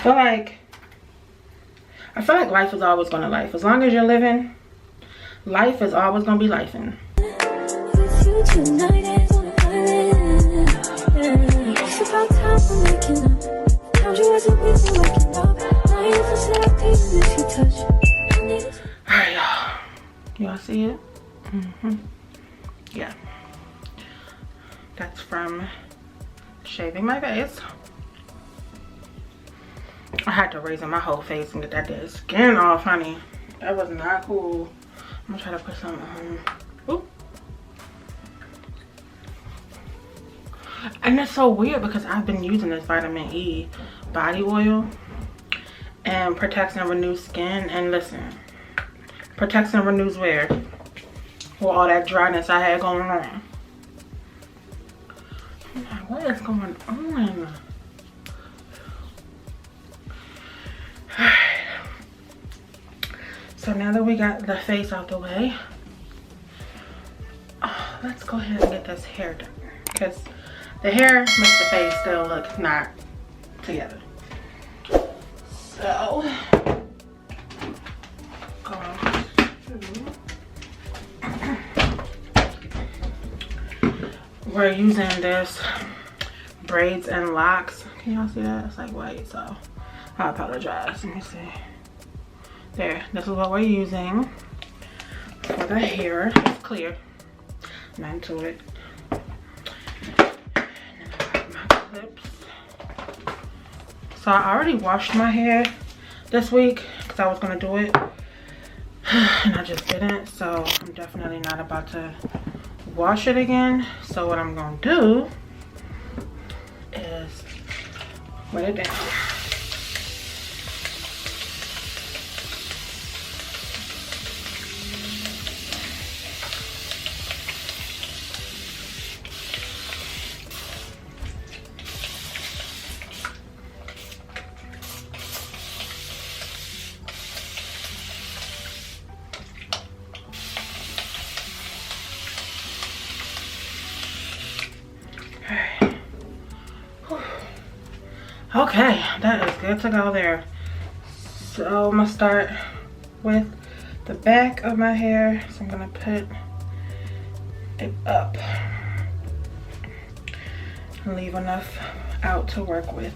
feel like life is always gonna life. As long as you're living, life is always gonna be lifing. Alright, y'all. Y'all see it? Yeah. That's from shaving my face. I had to razor my whole face and get that dead skin off, honey. That was not cool. I'm gonna try to put some Ooh. And it's so weird because I've been using this vitamin E body oil and protects and renews skin. And listen, protects and renews where? For all that dryness I had going on. I'm like, what is going on? So now that we got the face out the way, let's go ahead and get this hair done, because the hair makes the face still look not together. So we're using this braids and locks. Can y'all see that? It's like white, so I apologize. Let me see. There, this is what we're using for the hair. It's clear. None to it. And then I got my clips. So I already washed my hair this week because I was gonna do it and I just didn't. So I'm definitely not about to wash it again. So what I'm gonna do is wet it down. Okay, that is good to go there. So I'm gonna start with the back of my hair. So I'm gonna put it up and leave enough out to work with.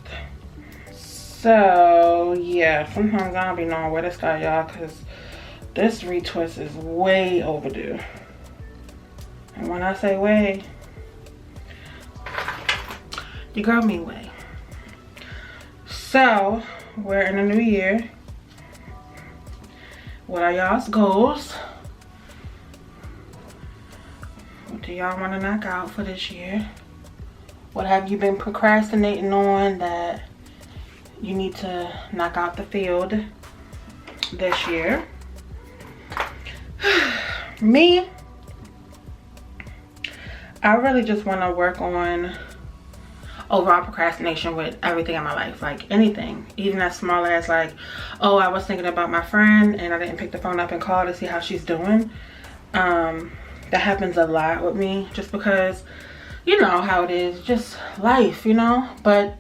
So yeah, sometimes I don't be knowing where to start, y'all, because this retwist is way overdue. And when I say way, your girl mean way. So we're in a new year. What are y'all's goals? What do y'all want to knock out for this year? What have you been procrastinating on that you need to knock out the field this year? Me, I really just want to work on overall procrastination with everything in my life, like anything, even as small as like, oh, I was thinking about my friend and I didn't pick the phone up and call to see how she's doing. That happens a lot with me, just because you know how it is, just life, you know. But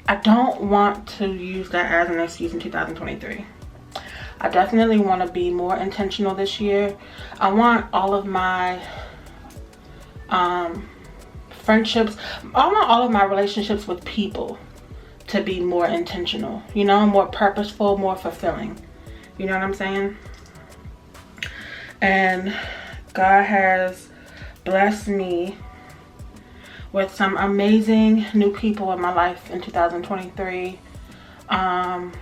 I don't want to use that as an excuse in 2023. I definitely want to be more intentional this year. I want all of my friendships, I want all of my relationships with people to be more intentional, you know, more purposeful, more fulfilling. You know what I'm saying? And God has blessed me with some amazing new people in my life in 2023. And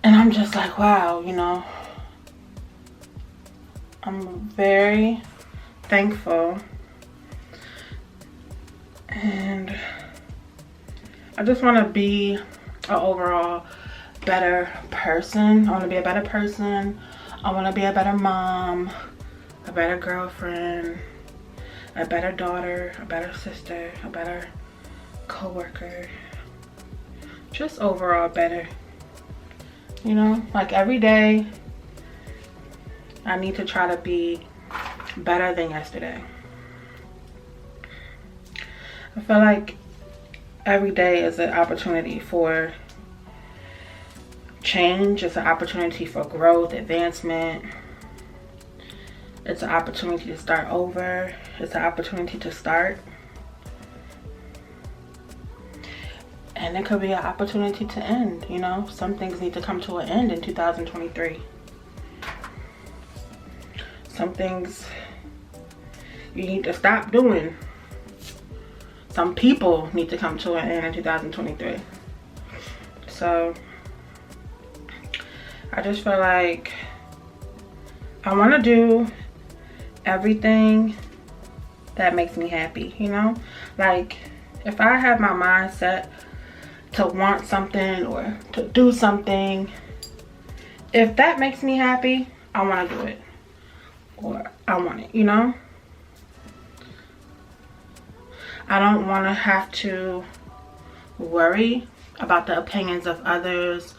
I'm just like, wow, you know, I'm very thankful. And I just want to be an overall better person. I want to be a better person. I want to be a better mom, a better girlfriend, a better daughter, a better sister, a better co-worker. Just overall better. You know, like every day I need to try to be better than yesterday. I feel like every day is an opportunity for change. It's an opportunity for growth, advancement. It's an opportunity to start over. It's an opportunity to start. And it could be an opportunity to end, you know? Some things need to come to an end in 2023. Some things you need to stop doing. Some people need to come to an end in 2023. So I just feel like I want to do everything that makes me happy, you know? Like, if I have my mind set to want something or to do something, if that makes me happy, I want to do it. Or I want it, you know? I don't want to have to worry about the opinions of others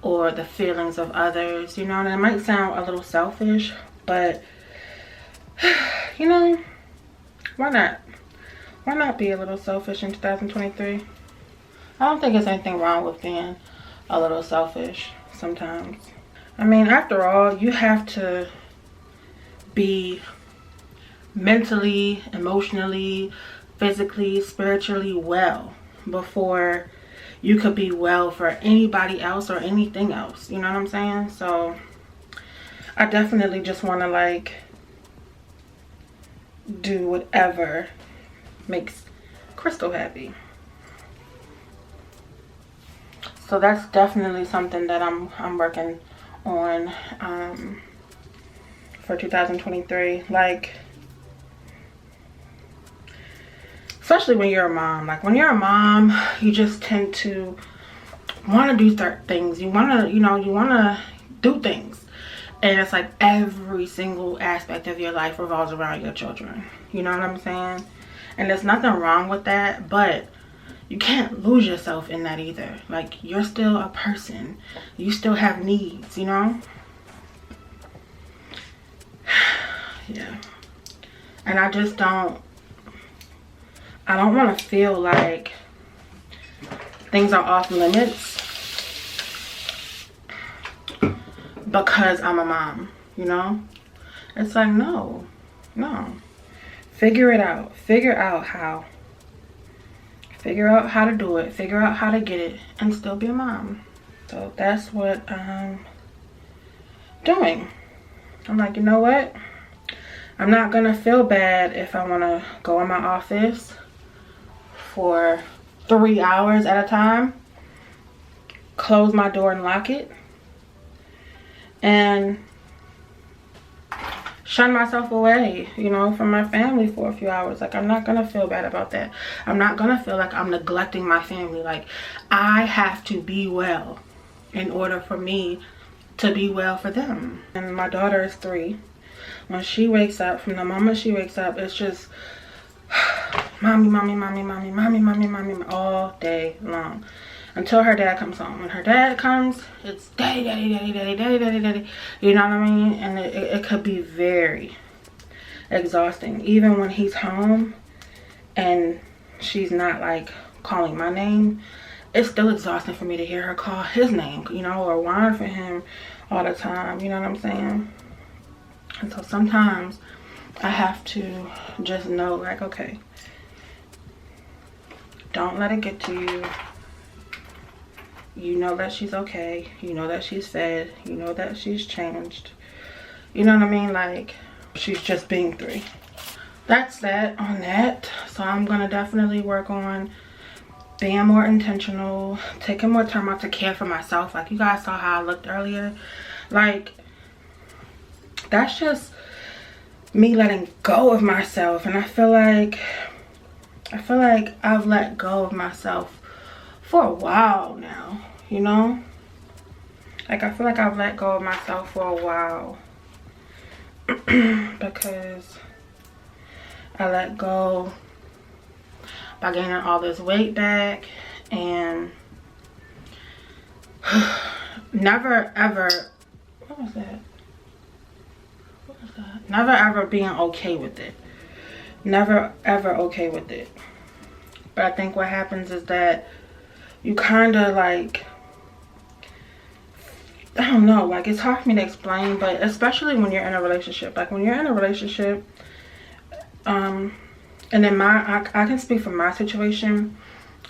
or the feelings of others, you know? And it might sound a little selfish, but you know, why not? Why not be a little selfish in 2023? I don't think there's anything wrong with being a little selfish sometimes. I mean, after all, you have to be mentally, emotionally, physically, spiritually well before you could be well for anybody else or anything else. You know what I'm saying? So I definitely just want to like do whatever makes Crystal happy. So that's definitely something that I'm working on for 2023. Like, especially when you're a mom. Like, when you're a mom, you just tend to want to do certain things. You want to, you know, you want to do things. And it's like every single aspect of your life revolves around your children. You know what I'm saying? And there's nothing wrong with that, but you can't lose yourself in that either. Like, you're still a person. You still have needs, you know? Yeah. And I just don't want to feel like things are off limits because I'm a mom, you know? It's like, no. Figure it out. Figure out how. Figure out how to do it. Figure out how to get it and still be a mom. So that's what I'm doing. I'm like, you know what? I'm not going to feel bad if I want to go in my office for 3 hours at a time, close my door and lock it, and shun myself away, you know, from my family for a few hours. Like, I'm not gonna feel bad about that. I'm not gonna feel like I'm neglecting my family. Like, I have to be well in order for me to be well for them. And my daughter is 3. When she wakes up, from the moment she wakes up, it's just mommy, mommy, mommy, mommy, mommy, mommy, mommy, all day long. Until her dad comes home. When her dad comes, it's daddy, daddy, daddy, daddy, daddy, daddy, daddy. You know what I mean? And it could be very exhausting. Even when he's home and she's not like calling my name, it's still exhausting for me to hear her call his name, you know, or whine for him all the time. You know what I'm saying? And so sometimes I have to just know, like, okay, don't let it get to you. You know that she's okay. You know that she's fed. You know that she's changed. You know what I mean? Like, she's just being 3. That's that on that. So I'm going to definitely work on being more intentional. Taking more time out to care for myself. Like, you guys saw how I looked earlier. Like, that's just me letting go of myself. And I feel like I've let go of myself for a while now, you know? Like, I feel like I've let go of myself for a while because I let go by gaining all this weight back and never ever, what was that? Never ever being okay with it. Never ever okay with it. But I think what happens is that you kind of like, I don't know, like it's hard for me to explain, but especially when you're in a relationship, like when you're in a relationship, and then I can speak from my situation.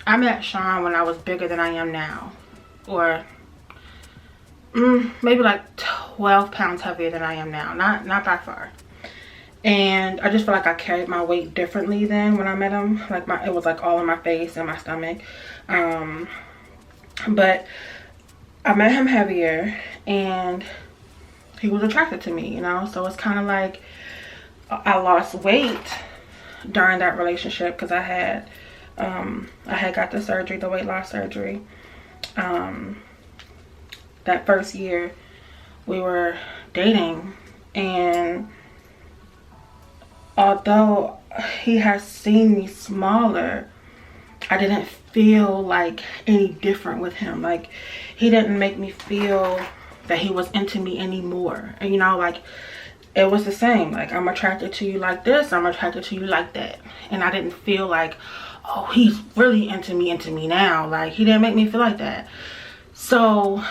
I met Sean when I was bigger than I am now, or maybe like 12 pounds heavier than I am now, not by far. And I just feel like I carried my weight differently than when I met him. Like it was like all in my face and my stomach. But I met him heavier and he was attracted to me, you know. So it's kind of like I lost weight during that relationship because I had got the surgery, the weight loss surgery. That first year we were dating, and although he has seen me smaller, I didn't feel like any different with him. Like he didn't make me feel that he was into me anymore. And you know, like it was the same. Like I'm attracted to you like this, I'm attracted to you like that. And I didn't feel like, oh, he's really into me now. Like he didn't make me feel like that. So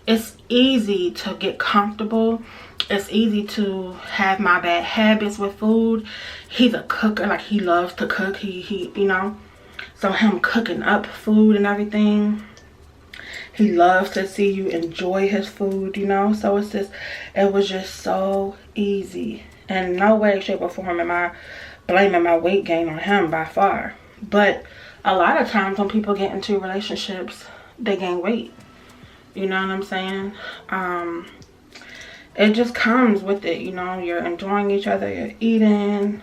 it's easy to get comfortable. It's easy to have my bad habits with food. He's a cooker, like he loves to cook. He you know, so him cooking up food and everything, he loves to see you enjoy his food, you know. So it's just, it was just so easy. And no way, shape, or form am I blaming my weight gain on him, by far. But a lot of times when people get into relationships, they gain weight. You know what I'm saying? It just comes with it, you know. You're enjoying each other, you're eating,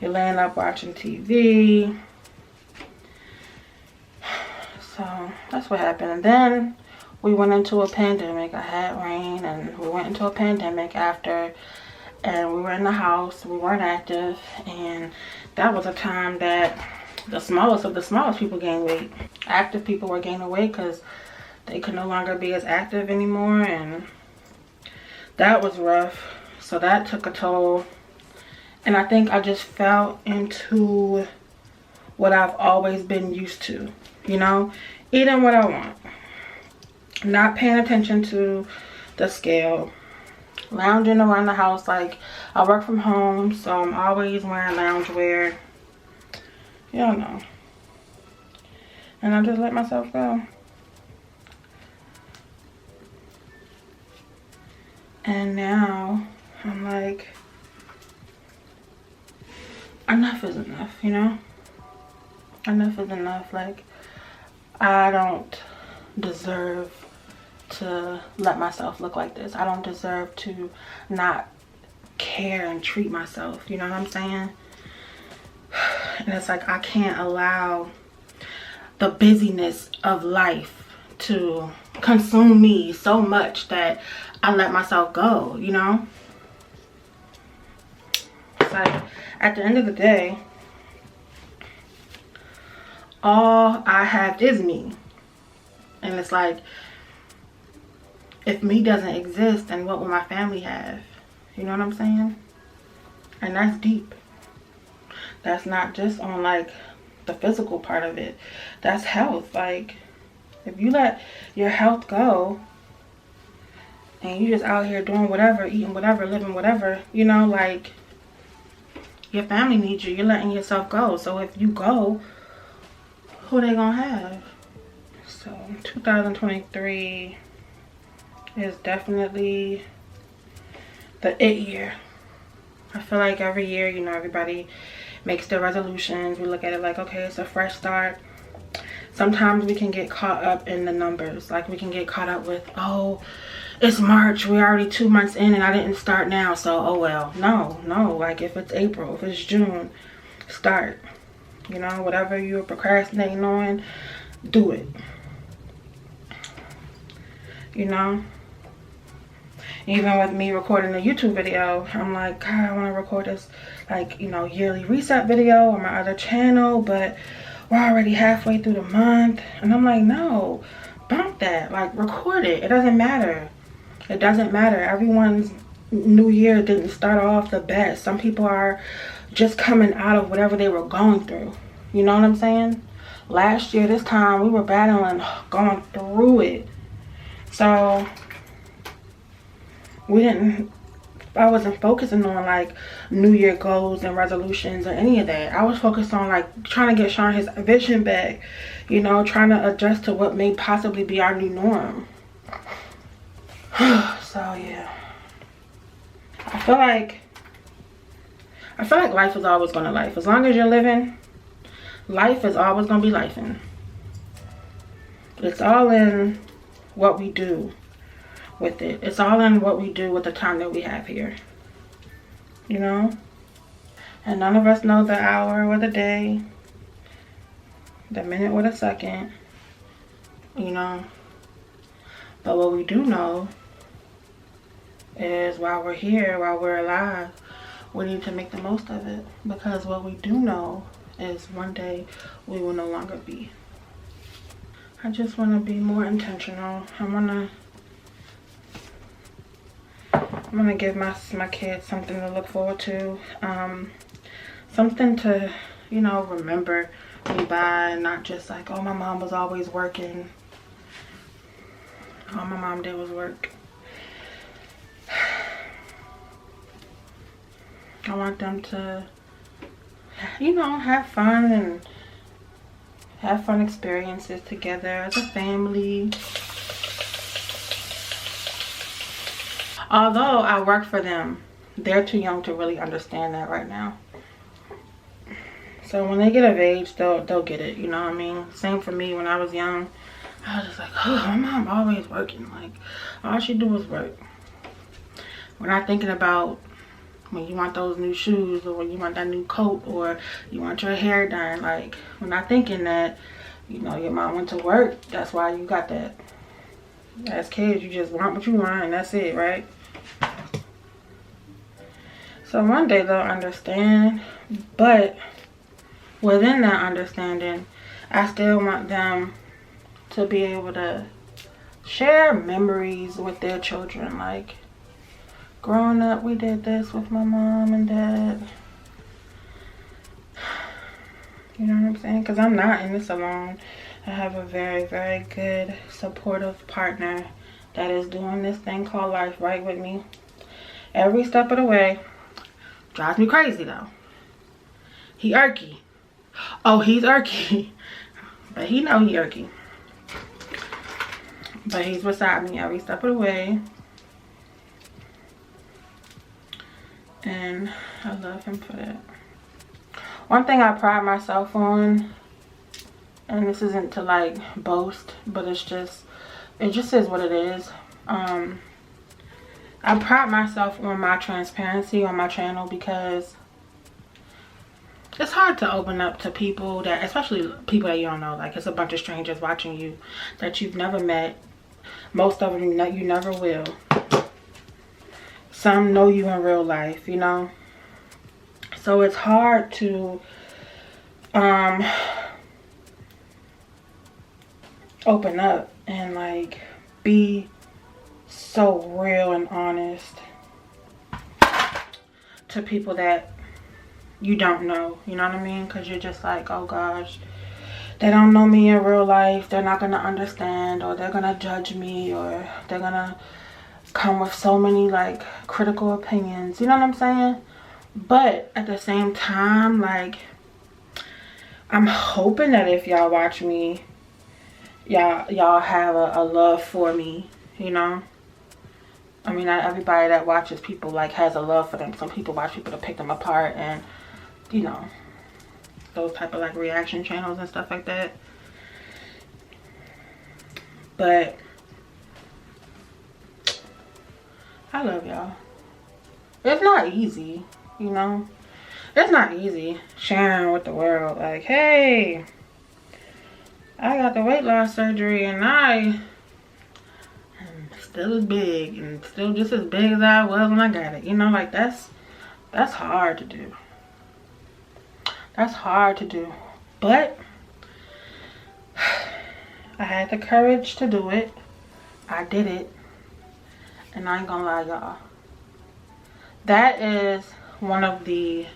you're laying up watching TV. So that's what happened. And then we went into a pandemic. I had rain, and we went into a pandemic after, and we were in the house, we weren't active, and that was a time that the smallest of the smallest people gained weight. Active people were gaining weight because they could no longer be as active anymore, and that was rough. So that took a toll. And I think I just fell into what I've always been used to, you know, eating what I want, not paying attention to the scale, lounging around the house. Like I work from home, so I'm always wearing loungewear, you don't know, and I just let myself go. And now I'm like, enough is enough, you know? Enough is enough. Like, I don't deserve to let myself look like this. I don't deserve to not care and treat myself, you know what I'm saying? And it's like, I can't allow the busyness of life to consume me so much that I let myself go, you know? It's like, at the end of the day, all I have is me. And it's like, if me doesn't exist, then what will my family have? You know what I'm saying? And that's deep. That's not just on like the physical part of it. That's health. Like, if you let your health go and you just out here doing whatever, eating whatever, living whatever, you know, like, your family needs you. You're letting yourself go. So if you go, who they gonna have? So 2023 is definitely the it year. I feel like every year, you know, everybody makes their resolutions. We look at it like, okay, it's a fresh start. Sometimes we can get caught up in the numbers. Like, we can get caught up with, oh, it's March, we're already 2 months in and I didn't start now, so oh well. No, like if it's April, if it's June, start. You know, whatever you're procrastinating on, do it. You know, even with me recording a YouTube video, I'm like, God, I want to record this, like, you know, yearly reset video on my other channel, but we're already halfway through the month. And I'm like, no, bump that, like, record it. It doesn't matter. It doesn't matter. Everyone's new year didn't start off the best. Some people are just coming out of whatever they were going through. You know what I'm saying? Last year, this time, we were battling, going through it. So, I wasn't focusing on like New Year goals and resolutions or any of that. I was focused on like trying to get Sean his vision back, you know, trying to adjust to what may possibly be our new norm. So yeah, I feel like life is always gonna life. As long as you're living, life is always gonna be lifing. It's all in what we do with it. It's all in what we do with the time that we have here, you know. And none of us know the hour or the day, the minute or the second, you know. But what we do know is while we're here, while we're alive, we need to make the most of it, because what we do know is one day we will no longer be. I just want to be more intentional. I'm gonna give my kids something to look forward to, something to, you know, remember me by, not just like, oh, my mom was always working. All my mom did was work. I want them to, you know, have fun and have fun experiences together as a family. Although I work for them, they're too young to really understand that right now. So when they get of age, they'll get it, you know what I mean? Same for me when I was young. I was just like, oh, my mom always working. Like, all she do is work. We're not thinking about when you want those new shoes, or when you want that new coat, or you want your hair done. Like, we're not thinking that, you know, your mom went to work. That's why you got that. As kids, you just want what you want and that's it, right? So one day they'll understand, but within that understanding, I still want them to be able to share memories with their children. Like, growing up, we did this with my mom and dad. You know what I'm saying? Because I'm not in this alone. I have a very, very good, supportive partner that is doing this thing called life right with me every step of the way. Drives me crazy though. He irky. Oh, he's irky. But he know he irky. But he's beside me every step of the way. And I love him for that. One thing I pride myself on, and this isn't to like boast, but it just is what it is. I pride myself on my transparency on my channel, because it's hard to open up to people that, especially people that you don't know. Like, it's a bunch of strangers watching you that you've never met. Most of them you never will. Some know you in real life, you know. So it's hard to open up and like be so real and honest to people that you don't know, you know what I mean? Because you're just like, oh gosh, they don't know me in real life, they're not gonna understand, or they're gonna judge me, or they're gonna come with so many like critical opinions, you know what I'm saying? But at the same time, like, I'm hoping that if y'all watch me, y'all have a love for me, you know. I mean, not everybody that watches people like has a love for them. Some people watch people to pick them apart, and you know, those type of like reaction channels and stuff like that. But I love y'all. It's not easy, you know. It's not easy sharing with the world like, hey, I got the weight loss surgery and I am still as big and still just as big as I was when I got it. You know, like that's hard to do. That's hard to do. But I had the courage to do it. I did it. And I ain't gonna lie, y'all. That is one of the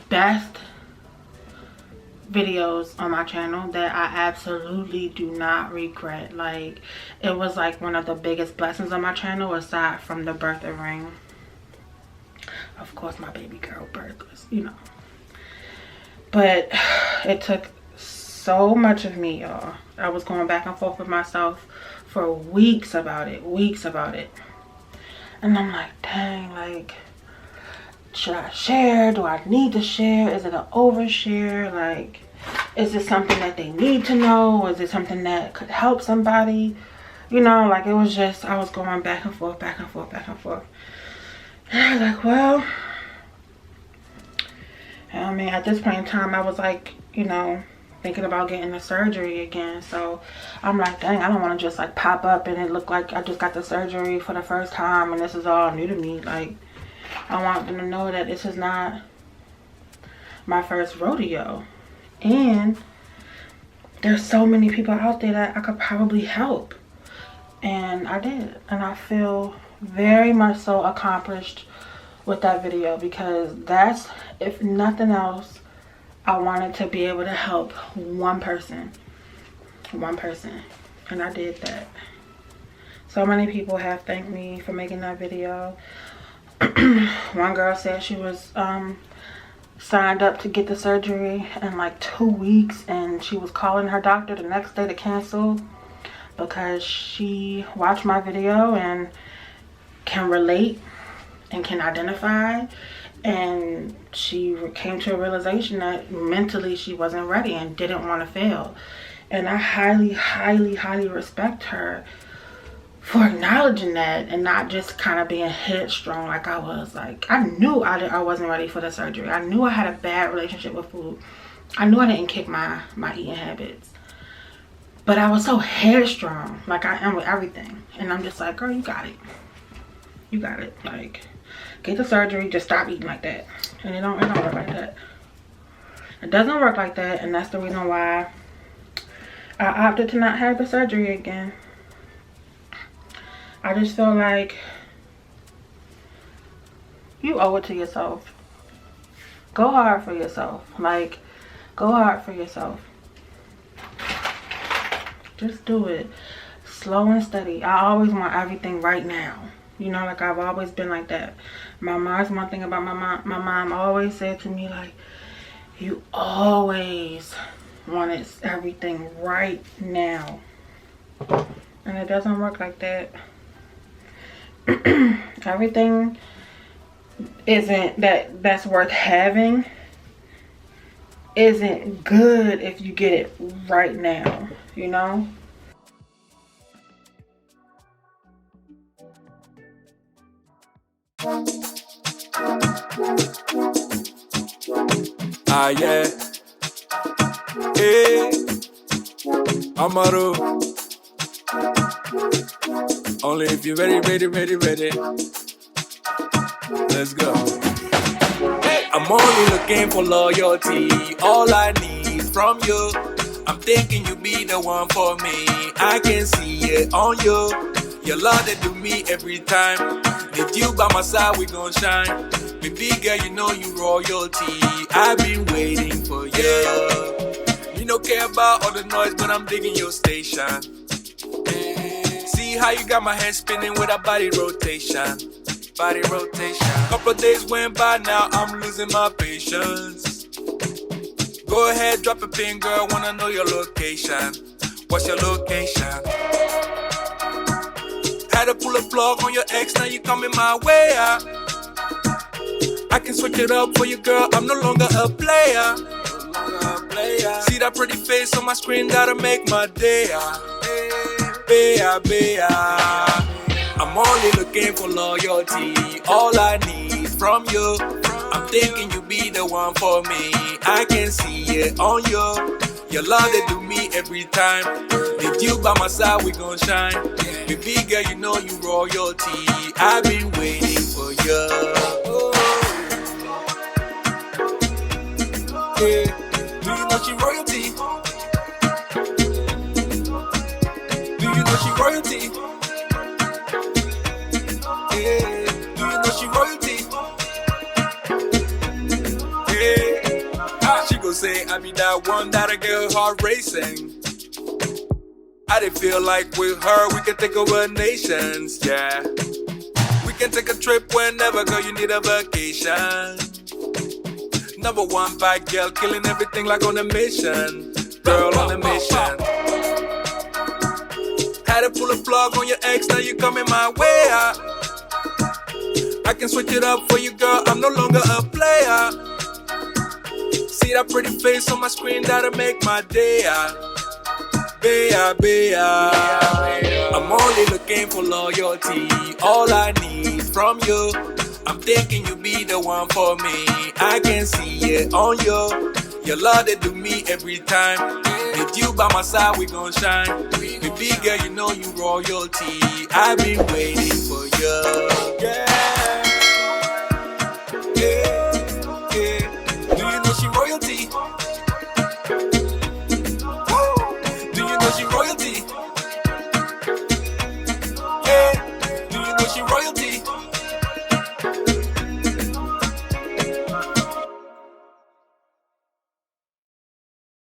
best videos on my channel that I absolutely do not regret. Like, it was like one of the biggest blessings on my channel, aside from the birthday ring. Of course, my baby girl birth was, you know. But it took so much of me, y'all. I was going back and forth with myself for weeks about it. And I'm like, dang, like, should I share? Do I need to share? Is it an overshare? Like, is it something that they need to know? Is it something that could help somebody? You know, like, it was just, I was going back and forth. And I was like, well, I mean, at this point in time, I was like, you know, thinking about getting the surgery again. So I'm like, dang, I don't want to just like pop up and it look like I just got the surgery for the first time and this is all new to me. Like, I want them to know that this is not my first rodeo. And there's so many people out there that I could probably help. And I did. And I feel very much so accomplished with that video, because that's, if nothing else, I wanted to be able to help one person. And I did that. So many people have thanked me for making that video. One girl said she was signed up to get the surgery in like 2 weeks, and she was calling her doctor the next day to cancel because she watched my video and can relate and can identify, and she came to a realization that mentally she wasn't ready and didn't want to fail. And I highly respect her for acknowledging that and not just kind of being headstrong like I was. Like, I knew I wasn't ready for the surgery. I knew I had a bad relationship with food. I knew I didn't kick my eating habits. But I was so headstrong, like I am with everything. And I'm just like, girl, you got it. You got it. Like, get the surgery, just stop eating like that. And it don't work like that. It doesn't work like that, and that's the reason why I opted to not have the surgery again. I just feel like you owe it to yourself. Go hard for yourself. Like, go hard for yourself. Just do it. Slow and steady. I always want everything right now. You know, like, I've always been like that. My mom's one thing about my mom always said to me, like, you always wanted everything right now. And it doesn't work like that. Everything that's worth having isn't good if you get it right now, you know? Ah, yeah. Hey, Amaru. Only if you're ready. Let's go. Hey, I'm only looking for loyalty. All I need from you. I'm thinking you be the one for me. I can see it on you. Your love that do me every time. With you by my side, we gon' shine. Baby girl, you know you royalty. I've been waiting for you. Me no care about all the noise, but I'm digging your station. See how you got my head spinning with a body rotation. Couple days went by, now I'm losing my patience. Go ahead, drop a pin, girl, wanna know your location. What's your location? Had to pull a plug on your ex, now you coming my way. I can switch it up for you, girl, I'm no longer a player. See that pretty face on my screen, that'll make my day. I'm only looking for loyalty. All I need from you. I'm thinking you be the one for me. I can see it on you. Your love they do me every time. With you by my side, we gon' shine. Baby girl, you know you royalty. I've been waiting for you. Yeah. Do you know she royalty? Do you know she royalty? Yeah. Do you know she royalty? Yeah. She gon' say I be that one that a girl heart racing. I did feel like with her we can take over nations, yeah. We can take a trip whenever, girl, you need a vacation. Number one bad girl, killing everything like on a mission. Girl on a mission. Had to pull a plug on your ex, now you coming my way. I can switch it up for you, girl, I'm no longer a player. See that pretty face on my screen, that'll make my day. Bea. I'm only looking for loyalty, all I need from you. I'm thinking you be the one for me. I can see it on you. Your love that do me every time. With you by my side, we gon' shine. Baby girl, you know you royalty. I've been waiting for you. Yeah.